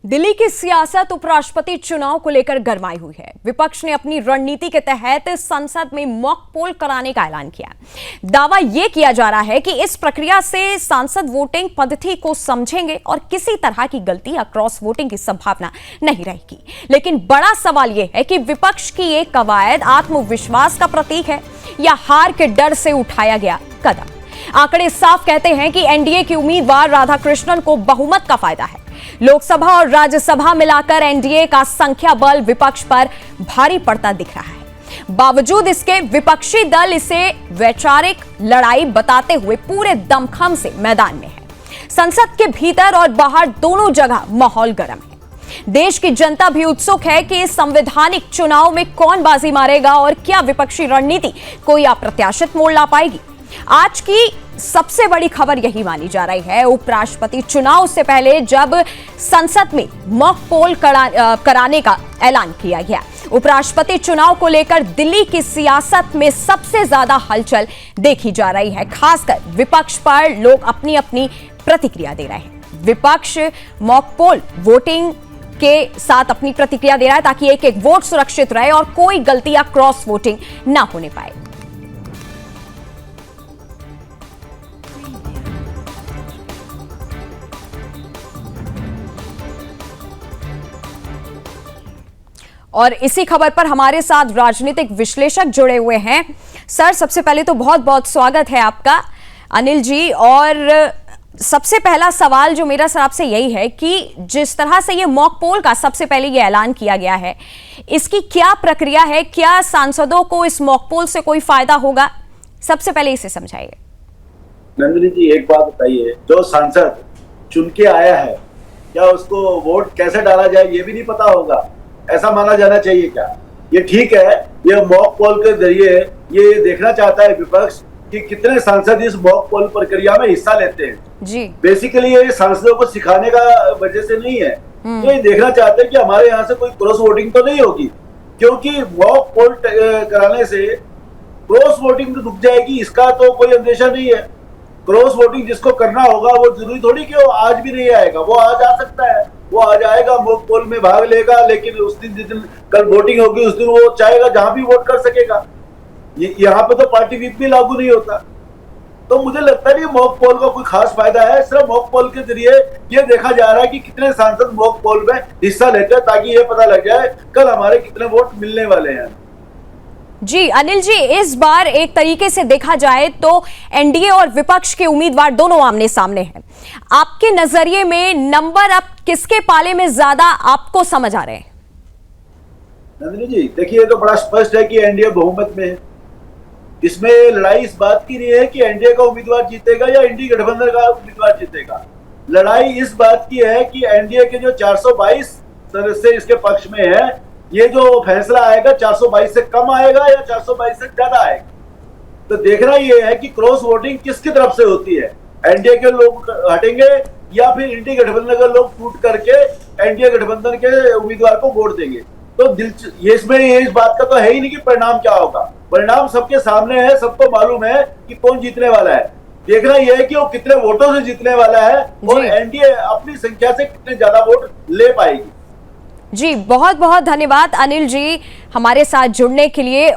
दिल्ली की सियासत उपराष्ट्रपति चुनाव को लेकर गरमाई हुई है। विपक्ष ने अपनी रणनीति के तहत संसद में मॉक पोल कराने का ऐलान किया। दावा यह किया जा रहा है कि इस प्रक्रिया से सांसद वोटिंग पद्धति को समझेंगे और किसी तरह की गलती या क्रॉस वोटिंग की संभावना नहीं रहेगी। लेकिन बड़ा सवाल यह है कि विपक्ष की यह कवायद आत्मविश्वास का प्रतीक है या हार के डर से उठाया गया कदम। आंकड़े साफ कहते हैं कि एनडीए की उम्मीदवार राधाकृष्णन को बहुमत का फायदा है। लोकसभा और राज्यसभा मिलाकर एनडीए का संख्या बल विपक्ष पर भारी पड़ता दिख रहा है। बावजूद इसके विपक्षी दल इसे वैचारिक लड़ाई बताते हुए पूरे दमखम से मैदान में है। संसद के भीतर और बाहर दोनों जगह माहौल गर्म है। देश की जनता भी उत्सुक है कि इस संवैधानिक चुनाव में कौन बाजी मारेगा और क्या विपक्षी रणनीति कोई अप्रत्याशित मोड़ ला पाएगी। आज की सबसे बड़ी खबर यही मानी जा रही है। उपराष्ट्रपति चुनाव से पहले जब संसद में मॉक पोल कराने का ऐलान किया गया, उपराष्ट्रपति चुनाव को लेकर दिल्ली की सियासत में सबसे ज्यादा हलचल देखी जा रही है। खासकर विपक्ष पर लोग अपनी अपनी प्रतिक्रिया दे रहे हैं। विपक्ष मॉक पोल वोटिंग के साथ अपनी प्रतिक्रिया दे रहा है ताकि एक एक वोट सुरक्षित रहे और कोई गलती या क्रॉस वोटिंग ना होने पाए। और इसी खबर पर हमारे साथ राजनीतिक विश्लेषक जुड़े हुए हैं। सर, सबसे पहले तो बहुत बहुत स्वागत है आपका अनिल जी। और सबसे पहला सवाल जो मेरा सर आपसे यही है कि जिस तरह से ये मॉक पोल का सबसे पहले ये ऐलान किया गया है, इसकी क्या प्रक्रिया है? क्या सांसदों को इस मॉक पोल से कोई फायदा होगा? सबसे पहले इसे समझाइए। नंदिनी जी, एक बात बताइए, जो सांसद चुन के आया है क्या उसको वोट कैसे डाला जाए ये भी नहीं पता होगा? ऐसा माना जाना चाहिए क्या? ये ठीक है, ये मॉक पोल के जरिए ये देखना चाहता है विपक्ष कि कितने सांसद इस मॉक पोल प्रक्रिया में हिस्सा लेते हैं जी। बेसिकली ये सांसदों को सिखाने का वजह से नहीं है, तो ये देखना चाहते हैं कि हमारे यहाँ से कोई क्रॉस वोटिंग तो नहीं होगी, क्योंकि मॉक पोल कराने से क्रॉस वोटिंग तो रुक जाएगी इसका तो कोई अंदेशा नहीं है। क्रॉस वोटिंग जिसको करना होगा वो जरूरी थोड़ी कि वो आज भी नहीं आएगा, वो आज आ सकता है, वो आज आएगा, मॉक पोल में भाग लेगा, लेकिन उस दिन जिस दिन कल वोटिंग होगी उस दिन वो चाहेगा जहां भी वोट कर सकेगा। यहाँ पे तो पार्टी व्हिप भी लागू नहीं होता। तो मुझे लगता नहीं मॉक पोल का कोई खास फायदा है। सिर्फ मॉक पोल के जरिए ये देखा जा रहा है कि कितने सांसद मॉक पोल में हिस्सा लेते हैं, ताकि ये पता लग जाए कल हमारे कितने वोट मिलने वाले हैं। जी अनिल जी, इस बार एक तरीके से देखा जाए तो एनडीए और विपक्ष के उम्मीदवार दोनों आमने सामने हैं। आपके नजरिए में नंबर अब किसके पाले में ज्यादा आपको समझ आ रहे हैं? नंदिनी जी, देखिए तो बड़ा स्पष्ट है कि एनडीए बहुमत में है। इसमें लड़ाई इस बात की नहीं है कि एनडीए का उम्मीदवार जीतेगा या इंडी गठबंधन का उम्मीदवार जीतेगा। लड़ाई इस बात की है कि एनडीए के जो 422 सदस्य इसके पक्ष में है, ये जो फैसला आएगा 422 से कम आएगा या 422 से ज्यादा आएगा। तो देखना ये है कि क्रॉस वोटिंग किसकी तरफ से होती है, एनडीए के लोग हटेंगे या फिर इंडी गठबंधन के लोग टूट करके एनडीए गठबंधन के उम्मीदवार को वोट देंगे। तो ये इसमें इस बात का तो है ही नहीं कि परिणाम क्या होगा। परिणाम सबके सामने है, सबको मालूम है कि कौन जीतने वाला है। देखना यह है कि वो कितने वोटों से जीतने वाला है और एनडीए अपनी संख्या से कितने ज्यादा वोट ले पाएगी। जी बहुत बहुत धन्यवाद अनिल जी हमारे साथ जुड़ने के लिए।